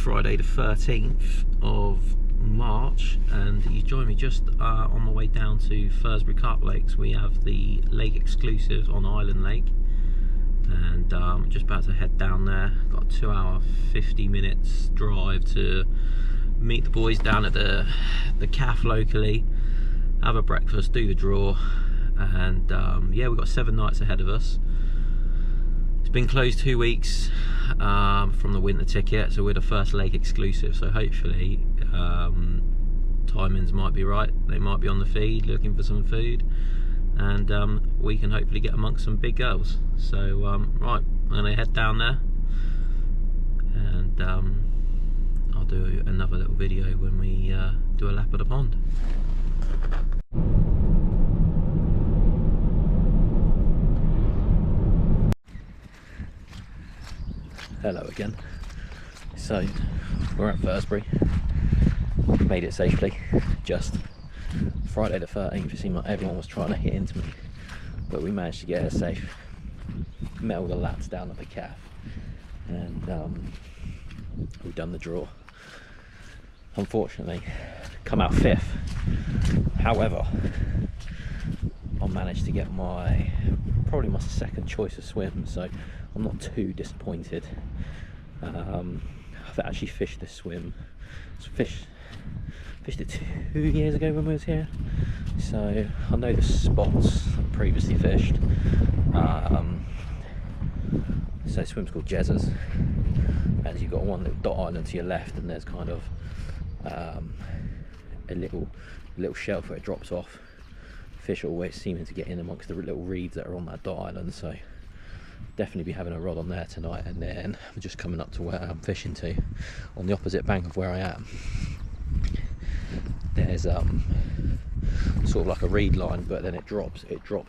Friday the 13th of March, and you join me just on my way down to Furzebray Carp Lakes. We have the lake exclusive on Island Lake, and just about to head down there. Got a 2 hour 50 minutes drive to meet the boys down at the calf locally, have a breakfast, do the draw, and yeah, we've got 7 nights ahead of us. It's been closed 2 weeks from the winter ticket, so we're the first lake exclusive, so hopefully timings might be right. They might be on the feed looking for some food, and we can hopefully get amongst some big girls. So right, I'm going to head down there, and I'll do another little video when we do a lap of the pond. Hello again. So we're at Furzebray. Made it safely. Just Friday the 13th. It seemed like everyone was trying to hit into me, but we managed to get it safe. Met all the lads down at the calf, and we've done the draw. Unfortunately, come out 5th. However, I managed to get probably my second choice of swim, so I'm not too disappointed. I've actually fished this swim. Fished it 2 years ago when we was here, so I know the spots I've previously fished. So the swim's called Jezzas, and you've got one little dot island to your left, and there's kind of a little shelf where it drops off. Fish are always seeming to get in amongst the little reeds that are on that dot island, so definitely be having a rod on there tonight. And then I'm just coming up to where I'm fishing to, on the opposite bank of where I am. There's sort of like a reed line, but then it drops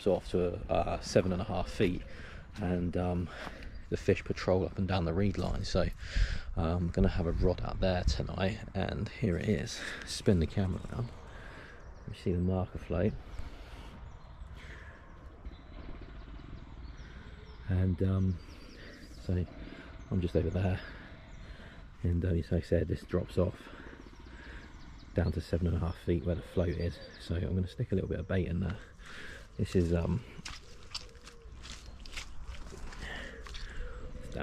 off to 7.5 feet, and the fish patrol up and down the reed line. So I'm gonna have a rod out there tonight, and here it is. Spin the camera around, you see the marker float, and so I'm just over there, and as I said, this drops off down to 7.5 feet where the float is. So I'm going to stick a little bit of bait in there. This is down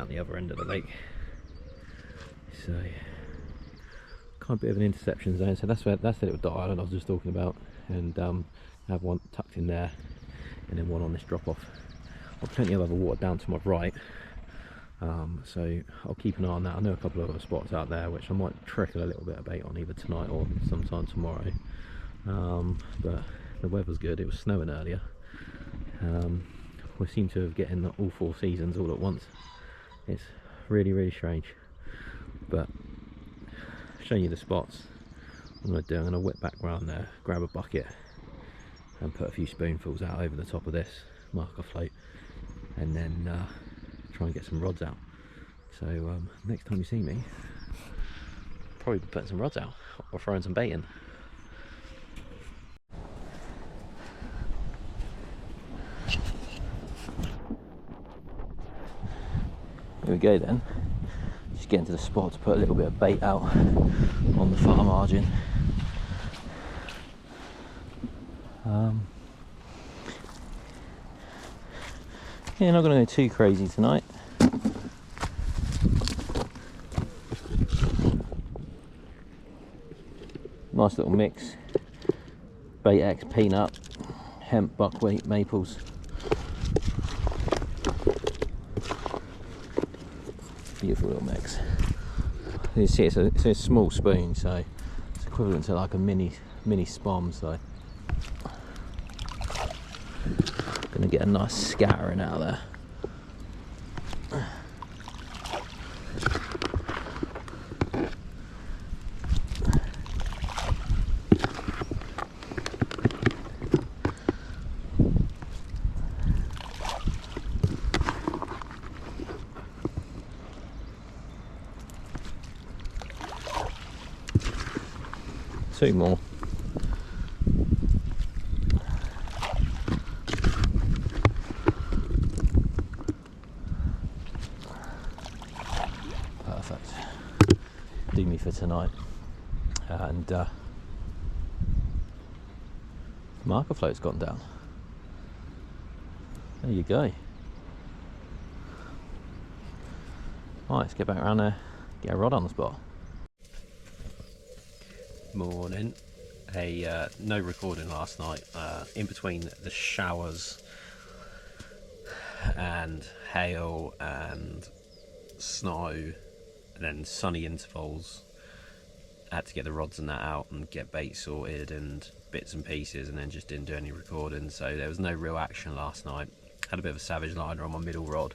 the other end of the lake, so kind of bit of an interception zone. So that's the little dot island I was just talking about, and I have one tucked in there, and then one on this drop off. I've plenty of other water down to my right, so I'll keep an eye on that. I know a couple of other spots out there which I might trickle a little bit of bait on either tonight or sometime tomorrow. But the weather's good. It was snowing earlier. We seem to have getting all 4 seasons all at once. It's really strange, but showing you the spots. I'm going to whip back round there, grab a bucket, and put a few spoonfuls out over the top of this marker float, and then try and get some rods out. So next time you see me, probably be putting some rods out or throwing some bait in. Here we go then. Just get into the spot to put a little bit of bait out on the far margin. Yeah, not going to go too crazy tonight. Nice little mix. Bait X, peanut, hemp, buckwheat, maples. Beautiful little mix. You see, it's a small spoon, so it's equivalent to like a mini spom. So gonna get a nice scattering out of there. Two more. Perfect. for tonight. And marker float's gone down. There you go. Right, let's get back around there, get a rod on the spot. Morning. No recording last night. In between the showers and hail and snow and then sunny intervals, I had to get the rods and that out and get bait sorted and bits and pieces, and then just didn't do any recording, so there was no real action last night. Had a bit of a savage liner on my middle rod,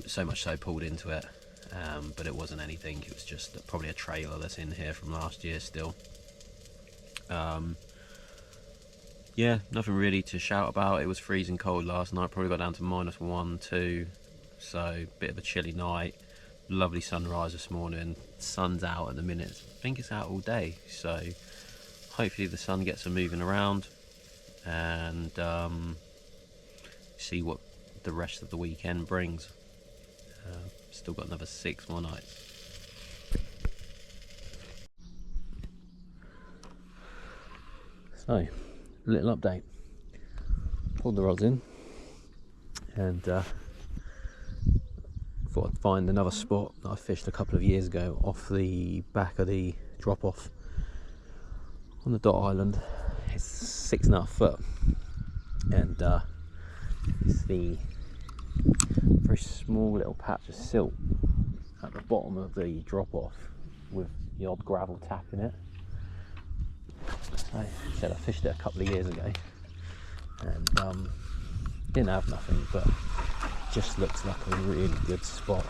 so much so pulled into it, but it wasn't anything. It was just probably a trailer that's in here from last year still. Yeah, nothing really to shout about. It was freezing cold last night, probably got down to -1, 2, so bit of a chilly night. Lovely sunrise this morning. Sun's out at the minute. I think it's out all day, so hopefully the sun gets them moving around, and see what the rest of the weekend brings. Still got another 6 more nights. So, little update. Pulled the rods in and thought I'd find another spot that I fished a couple of years ago off the back of the drop off on the dot island. It's 6.5 foot, and it's the very small little patch of silt at the bottom of the drop off with the odd gravel tap in it. I said I fished it a couple of years ago and didn't have nothing, but just looks like a really good spot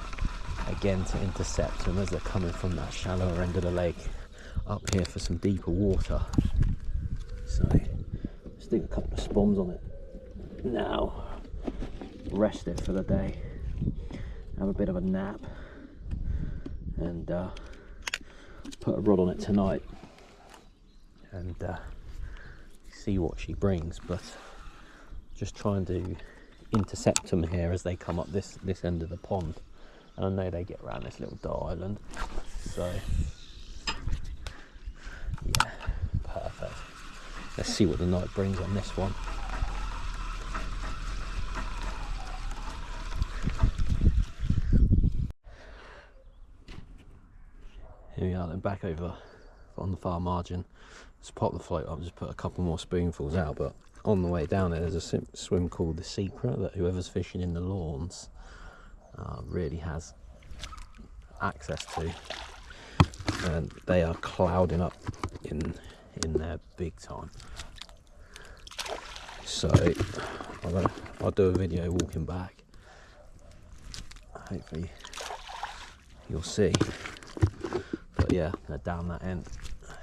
again to intercept them as they're coming from that shallower end of the lake up here for some deeper water. So stick a couple of spoms on it now, rest it for the day, have a bit of a nap, and put a rod on it tonight and see what she brings. But just trying to intercept them here as they come up this end of the pond, and I know they get around this little dot island, so yeah, perfect. Let's see what the night brings on this one. Here we are then, back over on the far margin. Just pop the float up, just put a couple more spoonfuls out, but on the way down there, there's a swim called the Secret that whoever's fishing in the lawns really has access to, and they are clouding up in there big time. So I'll do a video walking back. Hopefully you'll see. But yeah, they're down that end,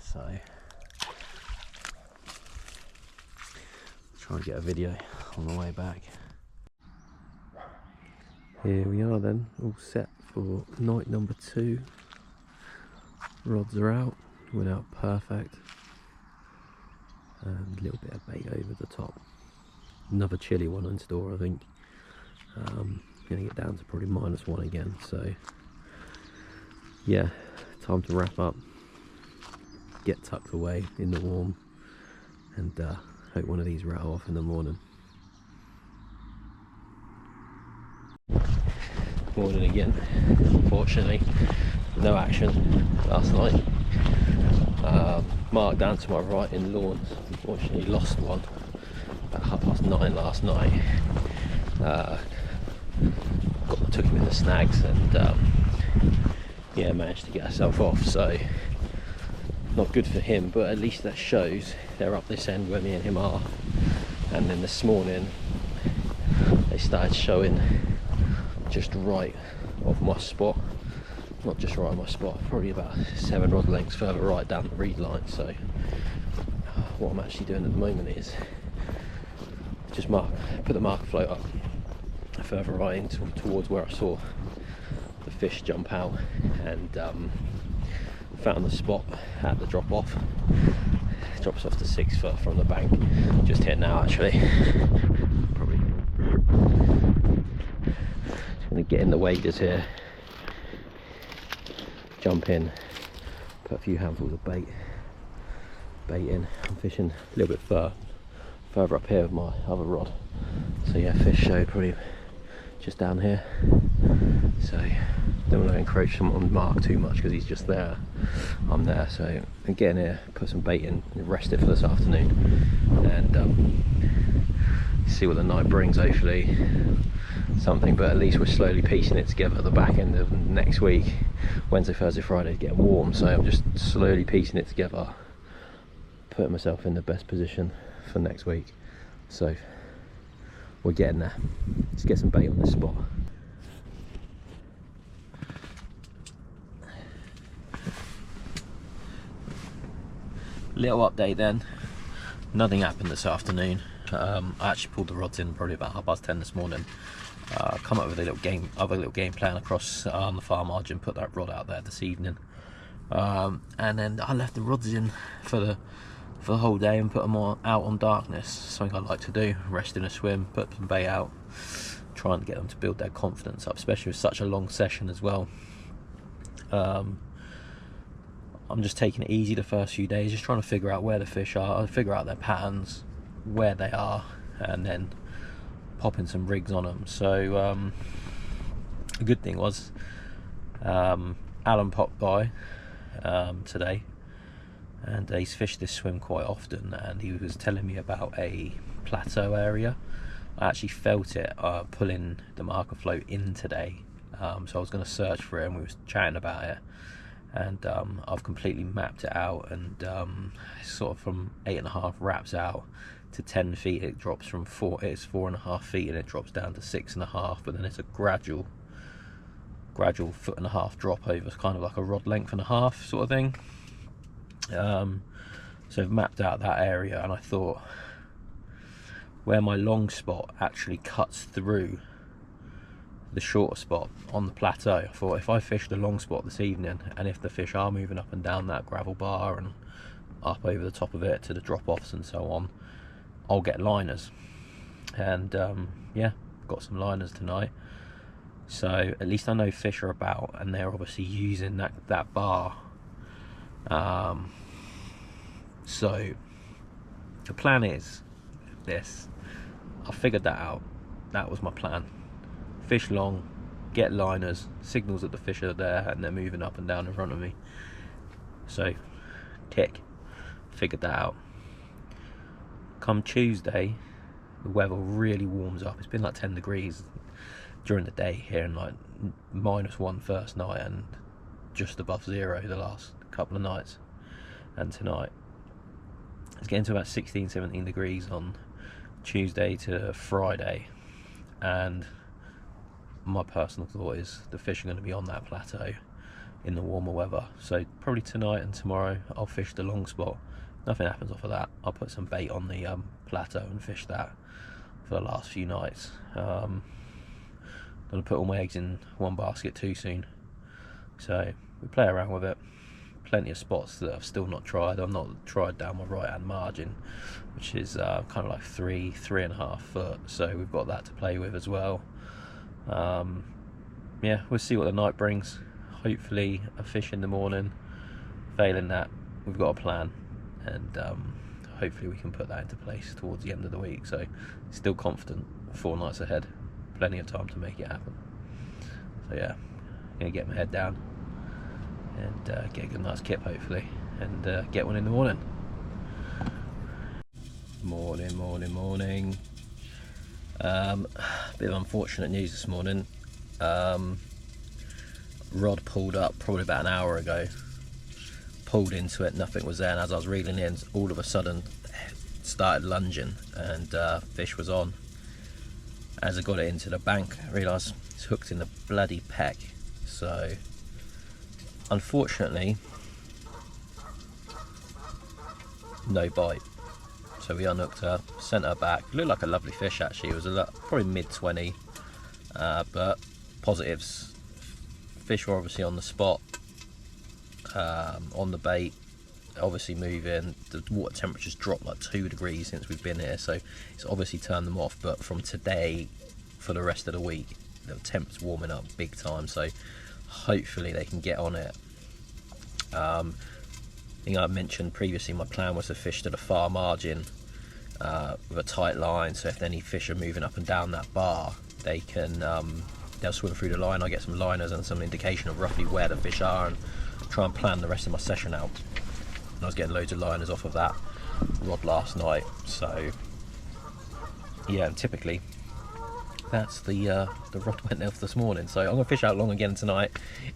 so try and get a video on the way back. Here we are then, all set for night number 2. Rods are out, went out perfect, and a little bit of bait over the top. Another chilly one in store, I think. Gonna get down to probably -1 again, so yeah, time to wrap up, get tucked away in the warm, and hope one of these rattle off in the morning. Morning again. Unfortunately, no action last night. Mark down to my right in lawns, unfortunately lost one about 9:30 last night. Took him in the snags and yeah, managed to get herself off, so not good for him, but at least that shows they're up this end where me and him are. And then this morning they started showing just right of my spot, not just right of my spot, probably about 7 rod lengths further right down the reed line. So what I'm actually doing at the moment is just put the marker float up further right into towards where I saw the fish jump out, and found the spot at the drop off. Drops off to 6 foot from the bank, just here now actually. Probably just gonna get in the waders here, jump in, put a few handfuls of bait in. I'm fishing a little bit further up here with my other rod, so yeah, fish showed probably just down here, so don't want to encroach on Mark too much because he's just there, I'm there. So I'm getting here, put some bait in, rest it for this afternoon, and see what the night brings. Hopefully something, but at least we're slowly piecing it together at the back end of next week. Wednesday, Thursday, Friday is getting warm, so I'm just slowly piecing it together, putting myself in the best position for next week. So we're getting there. Let's get some bait on this spot. Little update then. Nothing happened this afternoon. I actually pulled the rods in probably about 10:30 this morning. Come up with a little game plan across the far margin. Put that rod out there this evening, and then I left the rods in for the whole day and put them all out on darkness. Something I like to do. Rest in a swim, put some bait out, trying to get them to build their confidence up, especially with such a long session as well. I'm just taking it easy the first few days, just trying to figure out where the fish are, figure out their patterns, where they are, and then popping some rigs on them. So the good thing was Alan popped by today, and he's fished this swim quite often, and he was telling me about a plateau area. I actually felt it pulling the marker float in today, so I was going to search for it, and we were chatting about it, and I've completely mapped it out, and sort of from 8.5 wraps out to 10 feet it drops from 4.5 feet, and it drops down to 6.5, but then it's a gradual 1.5 drop over, kind of like a rod length and a half sort of thing. So I've mapped out that area, and I thought where my long spot actually cuts through the shorter spot on the plateau, I thought if I fish the long spot this evening, and if the fish are moving up and down that gravel bar and up over the top of it to the drop-offs and so on, I'll get liners. And yeah, got some liners tonight, so at least I know fish are about, and they're obviously using that bar. So the plan is this. I figured that out. That was my plan. Fish long, get liners, signals that the fish are there and they're moving up and down in front of me. So tick, figured that out. Come Tuesday, the weather really warms up. It's been like 10 degrees during the day here, and like -1 first night and just above 0 the last couple of nights. And tonight it's getting to about 16-17 degrees on Tuesday to Friday, and my personal thought is the fish are going to be on that plateau in the warmer weather. So probably tonight and tomorrow I'll fish the long spot. Nothing happens off of that, I'll put some bait on the plateau and fish that for the last few nights. Don't want to put all my eggs in one basket too soon, so we play around with it. Plenty of spots that I've still not tried. I've not tried down my right hand margin, which is kind of like 3.5 foot, so we've got that to play with as well. Yeah, we'll see what the night brings. Hopefully a fish in the morning. Failing that, we've got a plan, and hopefully we can put that into place towards the end of the week. So still confident, 4 nights ahead, plenty of time to make it happen. So yeah, I'm gonna get my head down and get a good night's kip hopefully, and get one in the morning. Morning. Bit of unfortunate news this morning. Rod pulled up probably about an hour ago, pulled into it, nothing was there, and as I was reeling in, all of a sudden started lunging, and fish was on. As I got it into the bank, I realised it's hooked in the bloody peck. So unfortunately no bite, so we unhooked her, sent her back. Looked like a lovely fish actually. It was probably mid-20, but positives. Fish were obviously on the spot, on the bait, obviously moving. The water temperature's dropped like 2 degrees since we've been here, so it's obviously turned them off. But from today for the rest of the week, the temp's warming up big time, so hopefully they can get on it I think I mentioned previously my plan was to fish to the far margin with a tight line, so if any fish are moving up and down that bar, they can they'll swim through the line. I get some liners and some indication of roughly where the fish are, and try and plan the rest of my session out. And I was getting loads of liners off of that rod last night, so yeah, typically that's the rod went off this morning. So I'm going to fish out long again tonight,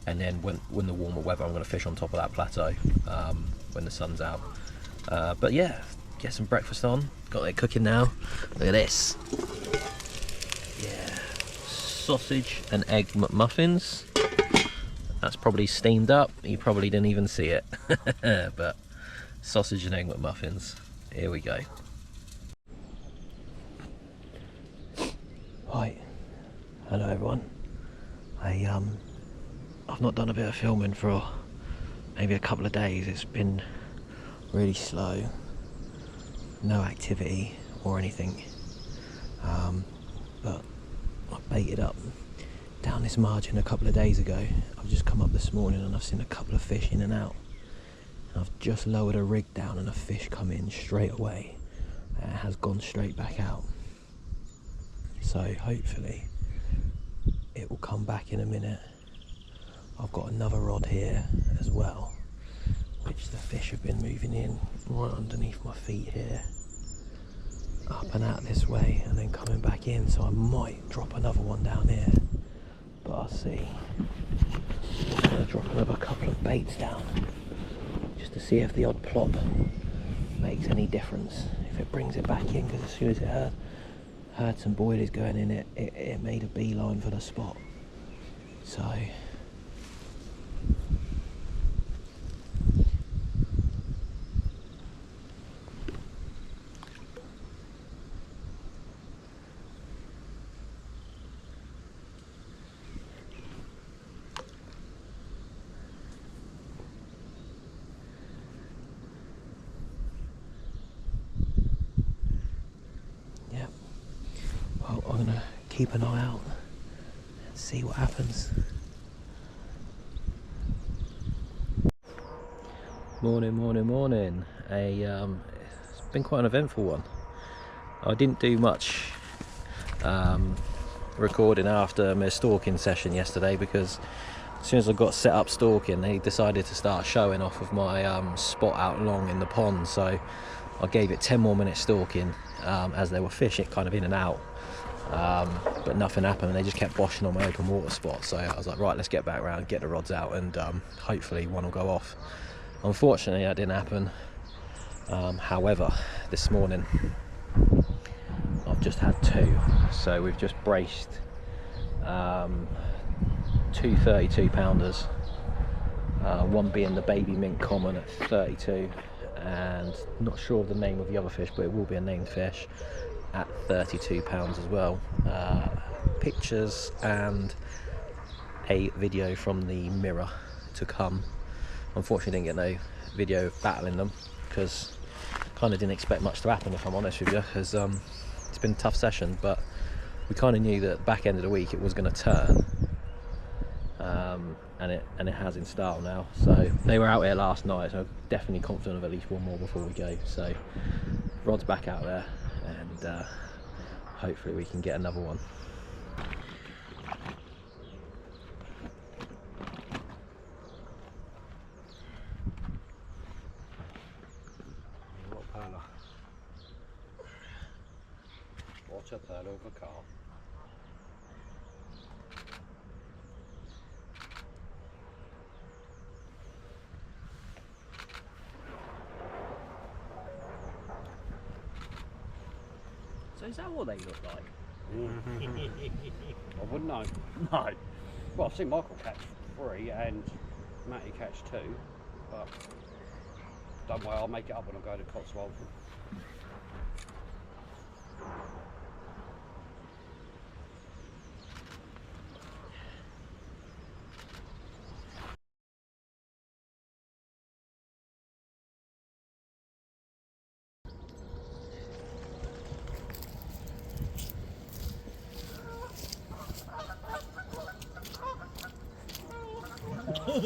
and then when the warmer weather, I'm going to fish on top of that plateau when the sun's out. But yeah, get some breakfast on. Got it cooking now. Look at this. Yeah, sausage and egg McMuffins. That's probably steamed up. You probably didn't even see it. But sausage and egg McMuffins. Here we go. Right, hello everyone. I've not done a bit of filming for maybe a couple of days. It's been really slow, no activity or anything. But I baited up down this margin a couple of days ago. I've just come up this morning and I've seen a couple of fish in and out. And I've just lowered a rig down and a fish come in straight away. It has gone straight back out. So hopefully it will come back in a minute. I've got another rod here as well, which the fish have been moving in right underneath my feet here, up and out this way, and then coming back in. So I might drop another one down here, but I'll see. I'm going to drop another couple of baits down just to see if the odd plop makes any difference, if it brings it back in, because as soon as it heard some boilies going in, it made a beeline for the spot. So yeah, well, I'm gonna keep an eye out and see what happens. Morning. It's been quite an eventful one. I didn't do much recording after my stalking session yesterday, because as soon as I got set up stalking, they decided to start showing off of my spot out long in the pond. So I gave it 10 more minutes stalking as there were fish kind of in and out, but nothing happened, and they just kept boshing on my open water spot. So I was like, right, let's get back around, get the rods out, and hopefully one will go off. Unfortunately that didn't happen. However, this morning I've just had two, so we've just braced two 32 pounders, one being the baby mint common at 32, and not sure of the name of the other fish, but it will be a named fish at 32 pounds as well. Pictures and a video from the mirror to come. Unfortunately didn't get no video of battling them, because kind of didn't expect much to happen, if I'm honest with you, because it's been a tough session, but we kind of knew that at the back end of the week it was going to turn, and it has in style now. So they were out here last night, so I'm definitely confident of at least one more before we go. So rod's back out there, and hopefully we can get another one. Watch a pearl over carp. So is that what they look like? I wouldn't know. No. Well, I've seen Michael catch 3 and Matty catch 2, but don't worry, I'll make it up when I go to Cotswold.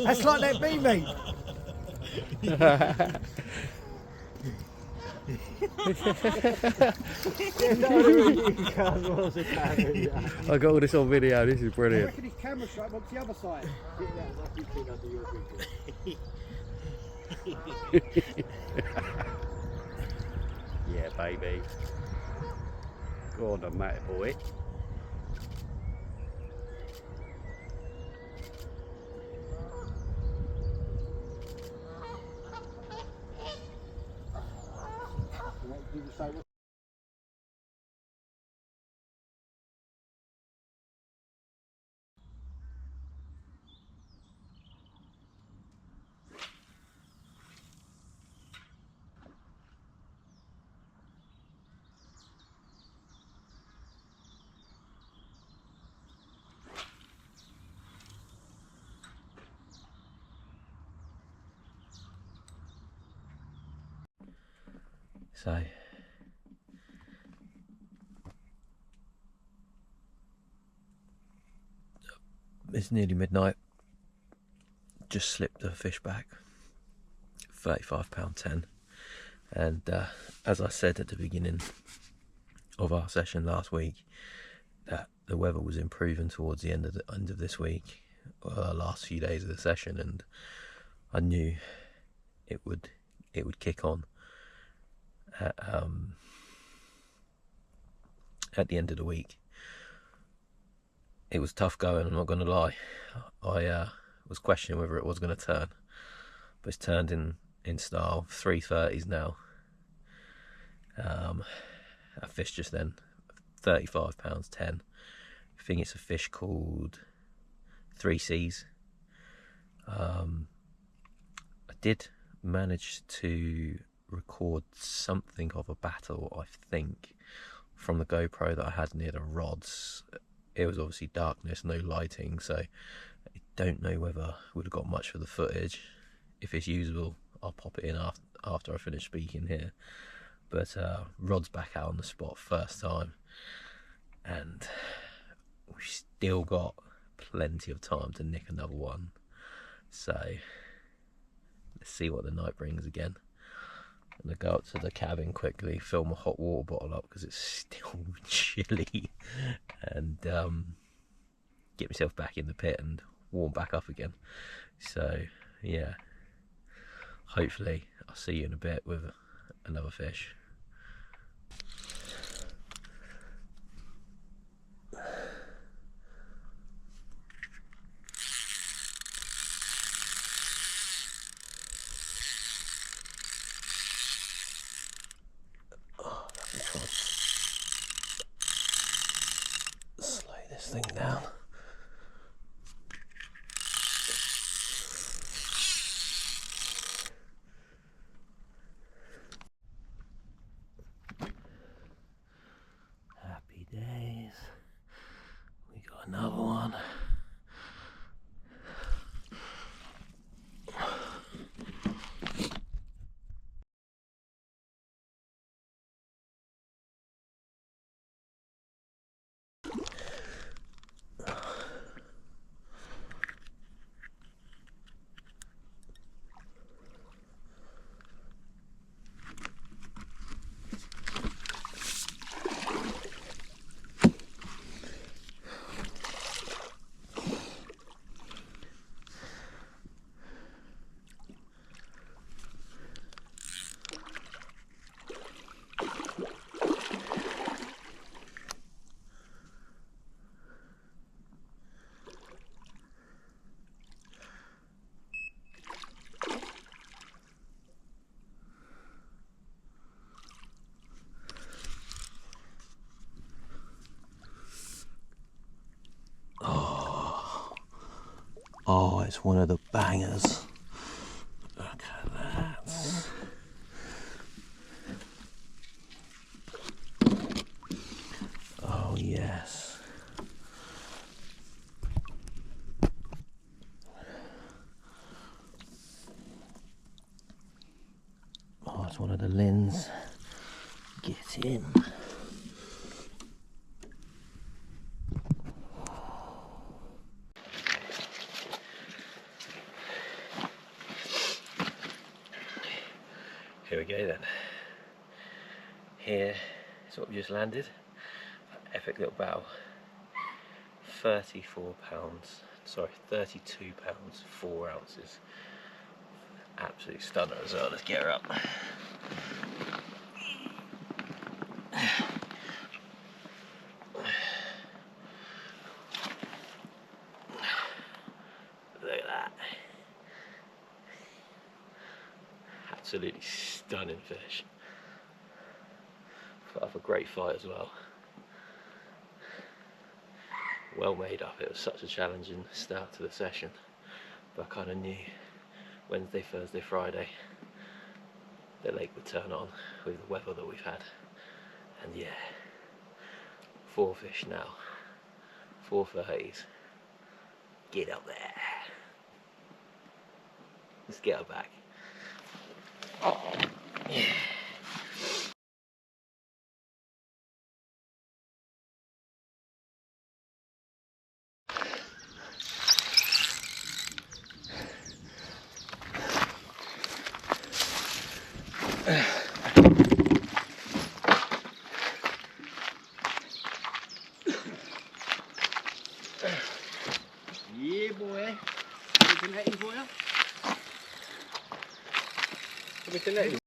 That's like that bee meat. I got all this on video, this is I brilliant. reckon his camera shot went to the other side. Yeah, baby. Go on, then, Matty boy. So it's nearly midnight. Just slipped the fish back, £35.10, and as I said at the beginning of our session last week, that the weather was improving towards the end of this week, last few days of the session, and I knew it would kick on at the end of the week. It was tough going, I'm not going to lie. I was questioning whether it was going to turn, but it's turned in style. 330s now. A fish just then, £35.10. I think it's a fish called 3Cs. I did manage to record something of a battle, I think, from the GoPro that I had near the rods. It was obviously darkness, no lighting, so I don't know whether would have got much for the footage. If it's usable, I'll pop it in after I finish speaking here. But rod's back out on the spot first time, and we've still got plenty of time to nick another one. So let's see what the night brings again. I'm going to go up to the cabin quickly, fill my hot water bottle up because it's still chilly, and get myself back in the pit and warm back up again. So yeah, hopefully I'll see you in a bit with another fish. Slow this thing down. Happy days. We got another one. Oh, it's one of the bangers. Look at that. Oh, yes. Oh, it's one of the lins. Get in. So what we just landed, epic little bow, £32, 4 ounces. Absolute stunner as well. Let's get her up. Look at that. Absolutely stunning fish. Put up a great fight as well. Well made up. It was such a challenging start to the session, but I kind of knew Wednesday, Thursday, Friday the lake would turn on with the weather that we've had. And yeah, 4 fish now, 4 30s. Get up there. Let's get her back. Yeah. Yeah, boy. Anything for you? Everything